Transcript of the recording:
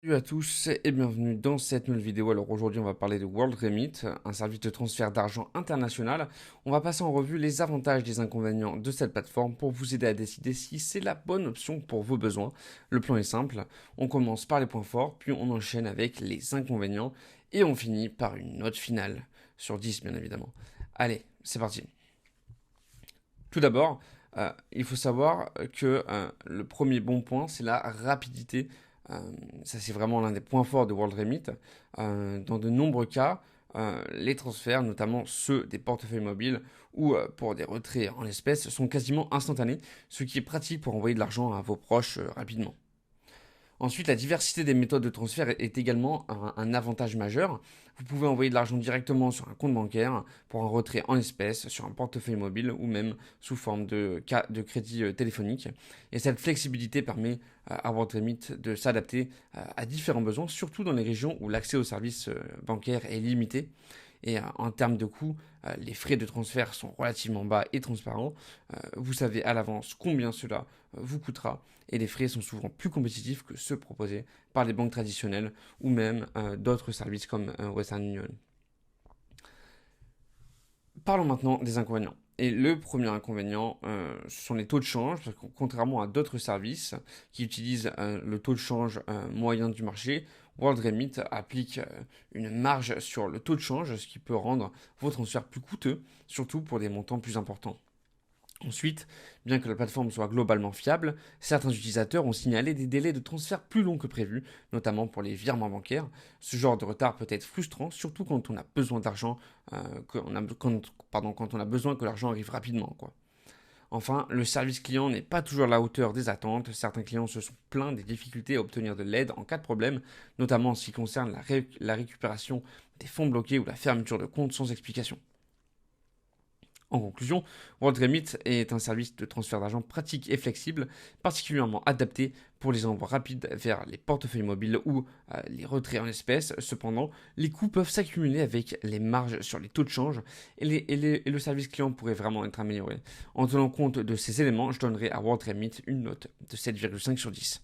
Salut à tous et bienvenue dans cette nouvelle vidéo. Alors aujourd'hui on va parler de WorldRemit, un service de transfert d'argent international. On va passer en revue les avantages et les inconvénients de cette plateforme pour vous aider à décider si c'est la bonne option pour vos besoins. Le plan est simple, on commence par les points forts, puis on enchaîne avec les inconvénients et on finit par une note finale, sur 10 bien évidemment. Allez, c'est parti. Tout d'abord, il faut savoir que le premier bon point, c'est la rapidité. Euh, Ça, c'est vraiment l'un des points forts de WorldRemit. Dans de nombreux cas, les transferts, notamment ceux des portefeuilles mobiles ou pour des retraits en espèces, sont quasiment instantanés, ce qui est pratique pour envoyer de l'argent à vos proches rapidement. Ensuite, la diversité des méthodes de transfert est également un avantage majeur. Vous pouvez envoyer de l'argent directement sur un compte bancaire pour un retrait en espèces, sur un portefeuille mobile ou même sous forme de crédit téléphonique. Et cette flexibilité permet à WorldRemit de s'adapter à différents besoins, surtout dans les régions où l'accès aux services bancaires est limité. Et en termes de coûts, les frais de transfert sont relativement bas et transparents. Vous savez à l'avance combien cela vous coûtera et les frais sont souvent plus compétitifs que ceux proposés par les banques traditionnelles ou même d'autres services comme Western Union. Parlons maintenant des inconvénients. Et le premier inconvénient, ce sont les taux de change, parce que contrairement à d'autres services qui utilisent le taux de change moyen du marché, WorldRemit applique une marge sur le taux de change, ce qui peut rendre vos transferts plus coûteux, surtout pour des montants plus importants. Ensuite, bien que la plateforme soit globalement fiable, certains utilisateurs ont signalé des délais de transfert plus longs que prévu, notamment pour les virements bancaires. Ce genre de retard peut être frustrant, surtout quand on a besoin d'argent, quand on a besoin que l'argent arrive rapidement, quoi. Enfin, le service client n'est pas toujours à la hauteur des attentes. Certains clients se sont plaints des difficultés à obtenir de l'aide en cas de problème, notamment en ce qui concerne la récupération des fonds bloqués ou la fermeture de comptes sans explication. En conclusion, WorldRemit est un service de transfert d'argent pratique et flexible, particulièrement adapté pour les envois rapides vers les portefeuilles mobiles ou les retraits en espèces. Cependant, les coûts peuvent s'accumuler avec les marges sur les taux de change et le service client pourrait vraiment être amélioré. En tenant compte de ces éléments, je donnerai à WorldRemit une note de 7,5 sur 10.